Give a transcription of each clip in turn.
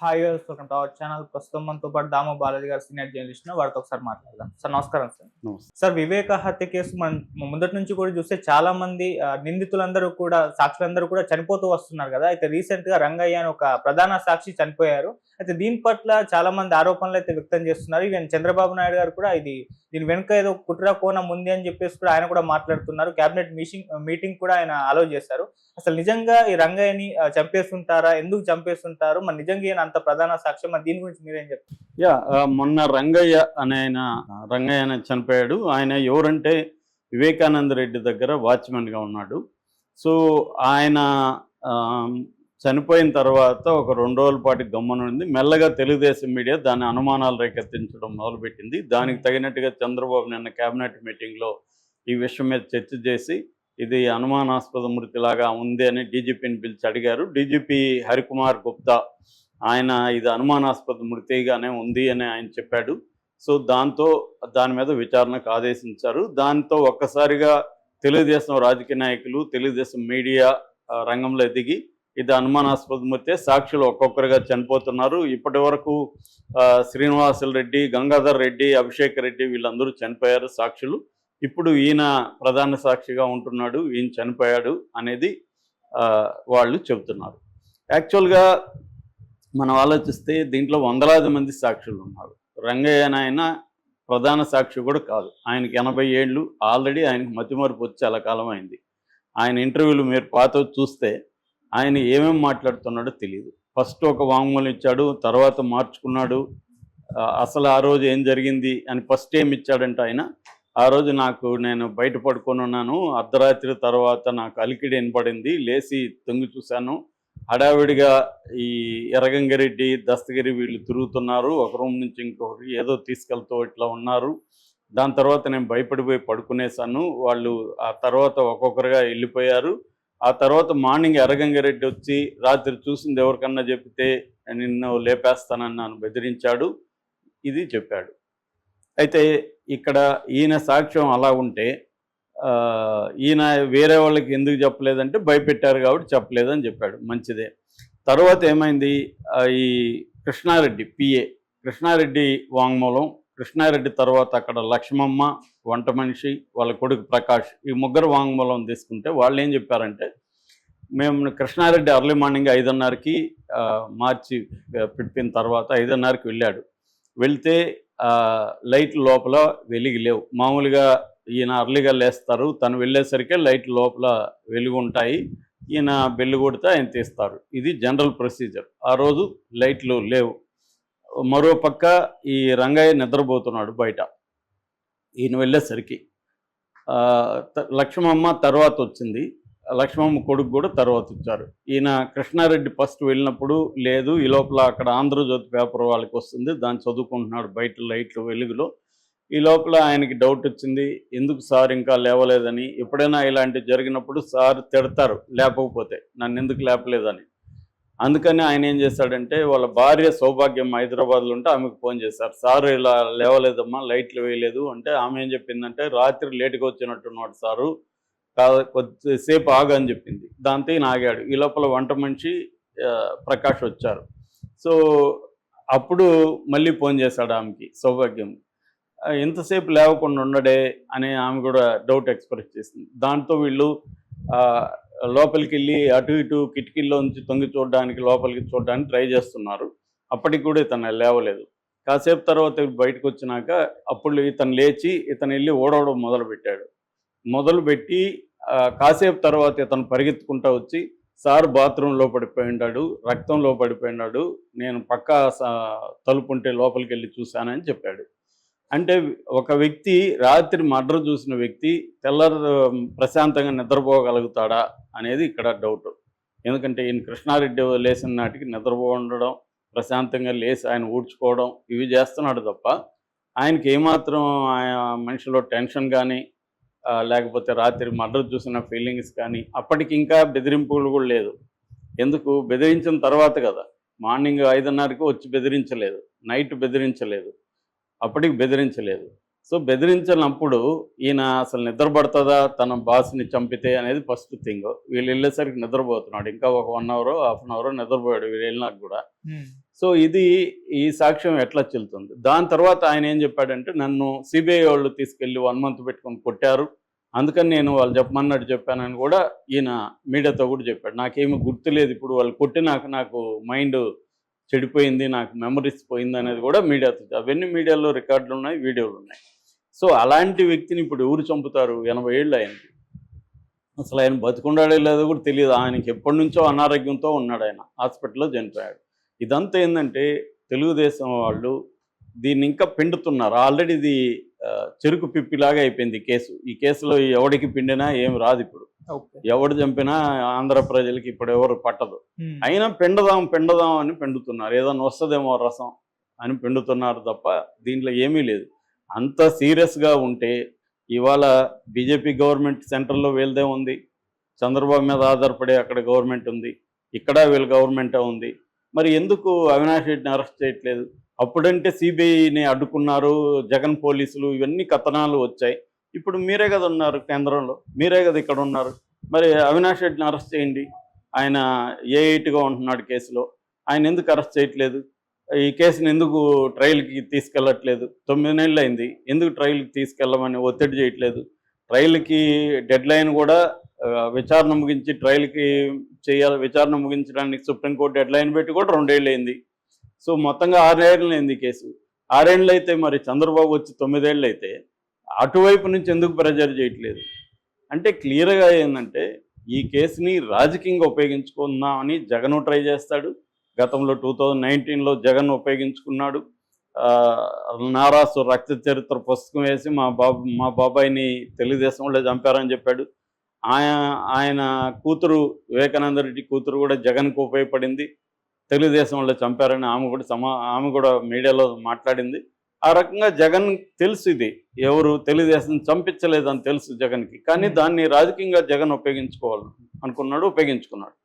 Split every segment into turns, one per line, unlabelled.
Hi viewers, welcome to our channel. ప్రస్తుతం మనతో పాటు దాము బాలాజీ గారు, సీనియర్ జర్నలిస్ట్, వారితో ఒకసారి మాట్లాడదాం. సార్ నమస్కారం సార్.
నమస్తే.
సార్, వివేక హత్య కేసు ముందటి నుంచి కూడా చూస్తే చాలా మంది నిందితులందరూ కూడా, సాక్షులందరూ కూడా చనిపోతూ వస్తున్నారు కదా. అయితే రీసెంట్ గా రంగయ్య అని ఒక ప్రధాన సాక్షి చనిపోయారు. అయితే దీని పట్ల చాలా మంది ఆరోపణలు అయితే వ్యక్తం చేస్తున్నారు. ఈవెన్ చంద్రబాబు నాయుడు గారు కూడా దీని వెనుక ఏదో కుట్ర కోణం ఉంది అని చెప్పేసి కూడా ఆయన కూడా మాట్లాడుతున్నారు. కేబినెట్ మీటింగ్ కూడా ఆయన అలౌ చేశారు. అసలు నిజంగా ఈ రంగయ్యని చంపేస్తుంటారా? ఎందుకు చంపేస్తుంటారు? మరి నిజంగా ఈయన అంత ప్రధాన సాక్ష్యం, మరి దీని గురించి మీరేం చెప్తారు?
మొన్న రంగయ్య చనిపోయాడు. ఆయన ఎవరంటే వివేకానంద రెడ్డి దగ్గర వాచ్మెన్గా ఉన్నాడు. సో ఆయన చనిపోయిన తర్వాత ఒక 2 రోజుల పాటు గమ్మునుంది. మెల్లగా తెలుగుదేశం మీడియా దాని అనుమానాలు రేకెత్తించడం మొదలుపెట్టింది. దానికి తగినట్టుగా చంద్రబాబు నిన్న కేబినెట్ మీటింగ్లో ఈ విషయం మీద చర్చ చేసి ఇది అనుమానాస్పద మృతిలాగా ఉంది అని డీజీపీని పిలిచి అడిగారు. డీజీపీ హరికుమార్ గుప్తా ఆయన ఇది అనుమానాస్పద మృతిగానే ఉంది అని ఆయన చెప్పాడు. సో దాని మీద విచారణకు ఆదేశించారు. దాంతో ఒక్కసారిగా తెలుగుదేశం రాజకీయ నాయకులు, తెలుగుదేశం మీడియా రంగంలో దిగి ఇది అనుమానాస్పద మృతే, సాక్షులు ఒక్కొక్కరుగా చనిపోతున్నారు. ఇప్పటి వరకు శ్రీనివాసులు రెడ్డి, గంగాధర్ రెడ్డి, అభిషేక్ రెడ్డి వీళ్ళందరూ చనిపోయారు సాక్షులు. ఇప్పుడు ఈయన ప్రధాన సాక్షిగా ఉంటున్నాడు, ఈయన చనిపోయాడు అనేది వాళ్ళు చెబుతున్నారు. యాక్చువల్గా మనం ఆలోచిస్తే దీంట్లో వందలాది మంది సాక్షులు ఉన్నారు. రంగయ్య ఆయన ప్రధాన సాక్షి కూడా కాదు. ఆయనకి 80 ఏళ్ళు ఆల్రెడీ. ఆయనకి మతిమరుపు వచ్చి చాలా కాలం అయింది. ఆయన ఇంటర్వ్యూలు మీరు పాత చూస్తే ఆయన ఏమేమి మాట్లాడుతున్నాడో తెలియదు. ఫస్ట్ ఒక వాంగ్మూలం ఇచ్చాడు, తర్వాత మార్చుకున్నాడు. అసలు ఆ రోజు ఏం జరిగింది అని ఫస్ట్ ఏమి ఇచ్చాడంటే ఆయన, ఆ రోజు నేను బయట పడుకొని ఉన్నాను, అర్ధరాత్రి తర్వాత నాకు అలికిడి వినపడింది, లేచి తొంగి చూశాను, హడావిడిగా ఈ ఎర్రగంగిరెడ్డి, దస్తగిరి వీళ్ళు తిరుగుతున్నారు, ఒక రూమ్ నుంచి ఇంకొకటి ఏదో తీసుకెళ్తూ ఇట్లా ఉన్నారు. దాని తర్వాత నేను భయపడిపోయి పడుకునేసాను. వాళ్ళు ఆ తర్వాత ఒక్కొక్కరుగా వెళ్ళిపోయారు. ఆ తర్వాత మార్నింగ్ ఎర్రగంగిరెడ్డి వచ్చి రాత్రి చూసింది ఎవరికన్నా చెప్తే నిన్ను లేపేస్తానని నన్ను బెదిరించాడు, ఇది చెప్పాడు. అయితే ఇక్కడ ఈయన సాక్ష్యం అలా ఉంటే ఈయన వేరే వాళ్ళకి ఎందుకు చెప్పలేదంటే భయపెట్టారు కాబట్టి చెప్పలేదని చెప్పాడు. మంచిదే. తర్వాత ఏమైంది, ఈ కృష్ణారెడ్డి పిఏ కృష్ణారెడ్డి వాంగ్మూలం, కృష్ణారెడ్డి తర్వాత అక్కడ లక్ష్మమ్మ, వంట మనిషి, వాళ్ళ కొడుకు ప్రకాష్, ఈ ముగ్గురు వాంగ్మూలం తీసుకుంటే వాళ్ళు ఏం చెప్పారంటే, మేము కృష్ణారెడ్డి అర్లీ మార్నింగ్ 5:30కి మార్చి పెట్టిన తర్వాత 5:30కి వెళ్ళాడు. వెళ్తే లైట్లు లోపల వెలిగి లేవు. మామూలుగా ఈయన అర్లీగా లేస్తారు, తను వెళ్ళేసరికి లైట్లు లోపల వెలుగు ఉంటాయి, ఈయన బెల్లు కొడితే ఆయన తీస్తారు. ఇది జనరల్ ప్రొసీజర్. ఆ రోజు లైట్లు లేవు. మరోపక్క ఈ రంగయ్య నిద్రపోతున్నాడు బయట ఈయన వెళ్ళేసరికి. లక్ష్మమ్మ తర్వాత వచ్చింది, లక్ష్మమ్మ కొడుకు కూడా తర్వాత వచ్చారు. ఈయన కృష్ణారెడ్డి ఫస్ట్ వెళ్ళినప్పుడు లేదు, ఈ లోపల అక్కడ ఆంధ్రజ్యోతి పేపర్ వాళ్ళకి వస్తుంది, దాన్ని చదువుకుంటున్నాడు బయట లైట్లు వెలుగులో. ఈ లోపల ఆయనకి డౌట్ వచ్చింది, ఎందుకు సార్ ఇంకా లేవలేదని. ఎప్పుడైనా ఇలాంటివి జరిగినప్పుడు సార్ తిడతారు లేపకపోతే, నన్ను ఎందుకు లేపలేదని. అందుకని ఆయన ఏం చేశాడంటే, వాళ్ళ భార్య సౌభాగ్యం హైదరాబాద్లో ఉంటే ఆమెకు ఫోన్ చేశారు, సార్ ఇలా లేవలేదమ్మా, లైట్లు వేయలేదు అంటే. ఆమె ఏం చెప్పిందంటే, రాత్రి లేటుగా వచ్చినట్టున్నాడు సారు, కొద్దిసేపు ఆగు అని చెప్పింది. దాంతో ఈయన ఆగాడు. ఈ లోపల వంట మనిషి ప్రకాష్ వచ్చారు. సో అప్పుడు మళ్ళీ ఫోన్ చేశాడు ఆమెకి, సౌభాగ్యం. ఎంతసేపు లేవకుండా ఉండడే అని ఆమె కూడా డౌట్ ఎక్స్ప్రెస్ చేసింది. దాంతో వీళ్ళు లోపలికి వెళ్ళి అటు ఇటు కిటికీల్లో నుంచి తొంగి చూడడానికి, లోపలికి చూడడానికి ట్రై చేస్తున్నారు. అప్పటికి కూడా ఇతను లేవలేదు. కాసేపు తర్వాత బయటకు వచ్చినాక అప్పుడు ఇతను లేచి ఇతను వెళ్ళి ఓడవడం మొదలుపెట్టి కాసేపు తర్వాత ఇతను పరిగెత్తుకుంటూ వచ్చి, సార్ బాత్రూంలో పడిపోయినాడు, రక్తంలో పడిపోయినాడు, నేను పక్కా తలుపు ఉంటే లోపలికి వెళ్ళి చూశానని చెప్పాడు. అంటే ఒక వ్యక్తి రాత్రి మర్డర్ చూసిన వ్యక్తి తెల్లరు ప్రశాంతంగా నిద్రపోగలుగుతాడా అనేది ఇక్కడ డౌట్. ఎందుకంటే ఈయన కృష్ణారెడ్డి లేచిన నాటికి నిద్రపోండడం, ప్రశాంతంగా లేచి ఆయన ఊడ్చుకోవడం ఇవి చేస్తున్నాడు తప్ప, ఆయనకి ఏమాత్రం మనిషిలో టెన్షన్ కానీ లేకపోతే రాత్రి మర్డర్ చూసిన ఫీలింగ్స్ కానీ, అప్పటికి ఇంకా బెదిరింపులు కూడా లేదు. ఎందుకు బెదిరించిన తర్వాత కదా, మార్నింగ్ 5:30కి వచ్చి బెదిరించలేదు, నైట్ బెదిరించలేదు, అప్పటికి బెదిరించలేదు. సో బెదిరించినప్పుడు ఈయన అసలు నిద్రపడుతుందా తన బాస్ని చంపితే అనేది ఫస్ట్ థింగ్. వీళ్ళు వెళ్ళేసరికి నిద్రపోతున్నాడు. ఇంకా ఒక 1 అవర్ హాఫ్ అన్ అవర్ నిద్రపోయాడు వీళ్ళు వెళ్ళినాక కూడా. సో ఇది ఈ సాక్ష్యం ఎట్లా చెల్లుతుంది. దాని తర్వాత ఆయన ఏం చెప్పాడంటే, నన్ను సిబిఐ వాళ్ళు తీసుకెళ్ళి 1 మంత్ పెట్టుకొని కొట్టారు, అందుకని నేను వాళ్ళు చెప్పమన్నట్టు చెప్పానని కూడా ఈయన మీడియాతో కూడా చెప్పాడు. నాకేమీ గుర్తులేదు, ఇప్పుడు వాళ్ళు కొట్టినాక నాకు మైండ్ చెడిపోయింది, నాకు మెమరీస్ పోయింది అనేది కూడా మీడియాతో, అవన్నీ మీడియాలో రికార్డులు ఉన్నాయి, వీడియోలు ఉన్నాయి. సో అలాంటి వ్యక్తిని ఇప్పుడు ఎవరు చంపుతారు? 80 ఏళ్ళు ఆయనకి. అసలు ఆయన బతుకుండాడో లేదో కూడా తెలియదు. ఆయనకి ఎప్పటి నుంచో అనారోగ్యంతో ఉన్నాడు, ఆయన హాస్పిటల్లో చనిపోయాడు. ఇదంతా ఏంటంటే తెలుగుదేశం వాళ్ళు దీన్ని ఇంకా పిండుతున్నారు. ఆల్రెడీ ఇది చెరుకు పిప్పిలాగా అయిపోయింది కేసు. ఈ కేసులో ఎవడికి పిండినా ఏం రాదు ఇప్పుడు. ఎవడు చంపినా ఆంధ్ర ప్రజలకి ఇప్పుడు ఎవరు పట్టదు. అయినా పిండదాం అని పిండుతున్నారు. ఏదైనా వస్తుందేమో రసం అని పిండుతున్నారు తప్ప దీంట్లో ఏమీ లేదు. అంత సీరియస్గా ఉంటే ఇవాళ బీజేపీ గవర్నమెంట్ సెంట్రల్లో వీళ్ళదే ఉంది, చంద్రబాబు మీద ఆధారపడే అక్కడ గవర్నమెంట్ ఉంది, ఇక్కడ వీళ్ళ గవర్నమెంటే ఉంది. మరి ఎందుకు అవినాష్ రెడ్డిని అరెస్ట్ చేయట్లేదు? అప్పుడంటే సిబిఐని అడ్డుకున్నారు, జగన్ పోలీసులు, ఇవన్నీ కథనాలు వచ్చాయి. ఇప్పుడు మీరే కదా ఉన్నారు కేంద్రంలో, మీరే కదా ఇక్కడ ఉన్నారు. మరి అవినాష్ రెడ్డిని అరెస్ట్ చేయండి. ఆయన ఏ8గా ఉంటున్నాడు కేసులో, ఆయన ఎందుకు అరెస్ట్ చేయట్లేదు? ఈ కేసుని ఎందుకు ట్రయల్కి తీసుకెళ్ళట్లేదు? 9 నెలలు అయింది, ఎందుకు ట్రయల్కి తీసుకెళ్ళమని ఒత్తిడి చేయట్లేదు? ట్రయల్కి డెడ్ లైన్ కూడా విచారణ ముగించి ట్రయల్కి చేయాలి, విచారణ ముగించడానికి సుప్రీంకోర్టు డెడ్ లైన్ పెట్టి కూడా 2 ఏళ్ళు అయింది. సో మొత్తంగా 6 ఏళ్ళు అయింది కేసు. 6 ఏళ్ళు అయితే మరి చంద్రబాబు వచ్చి 9 ఏళ్ళు అయితే అటువైపు నుంచి ఎందుకు ప్రెజర్ చేయట్లేదు? అంటే క్లియర్గా ఏంటంటే ఈ కేసుని రాజకీయంగా ఉపయోగించుకుందామని జగన్ ట్రై చేస్తాడు. గతంలో 2019లో జగన్ ఉపయోగించుకున్నాడు. నారాసు రక్త చరిత్ర పుస్తకం వేసి మా బాబాయిని తెలుగుదేశంలో చంపారని చెప్పాడు. ఆయన కూతురు వివేకానంద రెడ్డి కూతురు కూడా జగన్కు ఉపయోగపడింది, తెలుగుదేశంలో చంపారని ఆమె కూడా మీడియాలో మాట్లాడింది. ఆ రకంగా జగన్ తెలుసు ఇది ఎవరు తెలుగుదేశం చంపించలేదని తెలుసు జగన్కి. కానీ దాన్ని రాజకీయంగా జగన్ ఉపయోగించుకోవాలి అనుకున్నాడు, ఉపయోగించుకున్నాడు.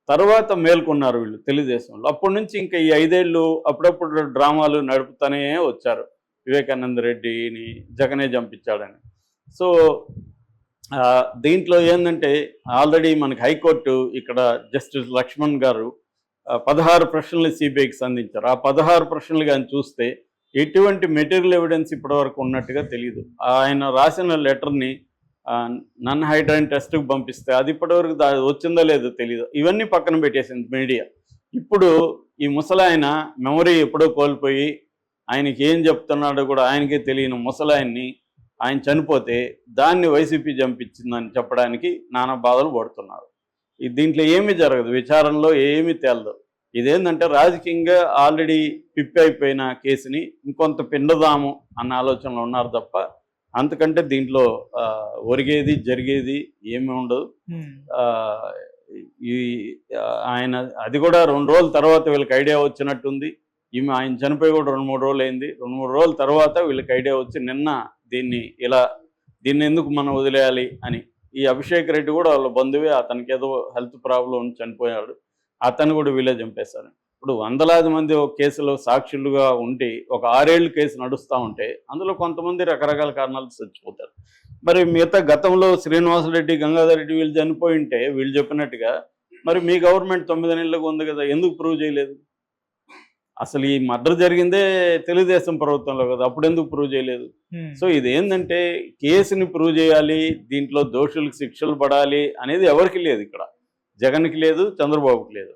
తర్వాత మేల్కొన్నారు వీళ్ళు తెలుగుదేశంలో. అప్పటి నుంచి ఇంకా ఈ 5 ఏళ్ళు అప్పుడప్పుడు డ్రామాలు నడుపుతూనే వచ్చారు, వివేకానంద రెడ్డిని జగనే చంపించాడని. సో దీంట్లో ఏంటంటే ఆల్రెడీ మనకి హైకోర్టు ఇక్కడ జస్టిస్ లక్ష్మణ్ గారు 16 ప్రశ్నలు సిబిఐకి సంధించారు. ఆ 16 ప్రశ్నలు కానీ చూస్తే ఎటువంటి మెటీరియల్ ఎవిడెన్స్ ఇప్పటివరకు ఉన్నట్టుగా తెలియదు. ఆయన రాసిన లెటర్ని నన్ హైడ్రైన్ టెస్ట్కి పంపిస్తే అది ఇప్పటివరకు వచ్చిందో లేదో తెలియదు. ఇవన్నీ పక్కన పెట్టేసింది మీడియా. ఇప్పుడు ఈ ముసలాయన మెమరీ ఎప్పుడో కోల్పోయి ఆయనకి ఏం చెప్తున్నాడో కూడా ఆయనకే తెలియని ముసలాయన్ని ఆయన చనిపోతే దాన్ని వైసీపీ చంపించిందని చెప్పడానికి నానా బాధలు పడుతున్నారు. దీంట్లో ఏమీ జరగదు, విచారణలో ఏమీ తేలదు. ఇదేంటంటే రాజకీయంగా ఆల్రెడీ పిప్పి అయిపోయిన కేసుని ఇంకొంత పిండదాము అన్న ఆలోచనలో ఉన్నారు తప్ప అంతకంటే దీంట్లో ఒరిగేది జరిగేది ఏమీ ఉండదు. ఈ ఆయన అది కూడా 2 రోజుల తర్వాత వీళ్ళకి ఐడియా వచ్చినట్టుంది. ఆయన చనిపోయి కూడా 2-3 రోజులు అయింది. 2-3 రోజుల తర్వాత వీళ్ళకి ఐడియా వచ్చి నిన్న దీన్ని ఎందుకు మనం వదిలేయాలి అని. ఈ అభిషేక్ రెడ్డి కూడా వాళ్ళ బంధువే, అతనికి ఏదో హెల్త్ ప్రాబ్లం చనిపోయాడు, అతను కూడా వీళ్ళే చంపేశారు. ఇప్పుడు వందలాది మంది ఒక కేసులో సాక్షులుగా ఉండి ఒక 6 ఏళ్ళు కేసు నడుస్తూ ఉంటే అందులో కొంతమంది రకరకాల కారణాలు చచ్చిపోతారు. మరి మిగతా గతంలో శ్రీనివాసరెడ్డి, గంగాధర్ రెడ్డి వీళ్ళు చనిపోయి ఉంటే వీళ్ళు చెప్పినట్టుగా మరి మీ గవర్నమెంట్ 9 నెలలకు ఉంది కదా, ఎందుకు ప్రూవ్ చేయలేదు? అసలు ఈ మర్డర్ జరిగిందే తెలుగుదేశం ప్రభుత్వంలో కదా, అప్పుడు ఎందుకు ప్రూవ్ చేయలేదు? సో ఇదేంటంటే కేసుని ప్రూవ్ చేయాలి, దీంట్లో దోషులకు శిక్షలు పడాలి అనేది ఎవరికి లేదు, ఇక్కడ జగన్కి లేదు, చంద్రబాబుకి లేదు.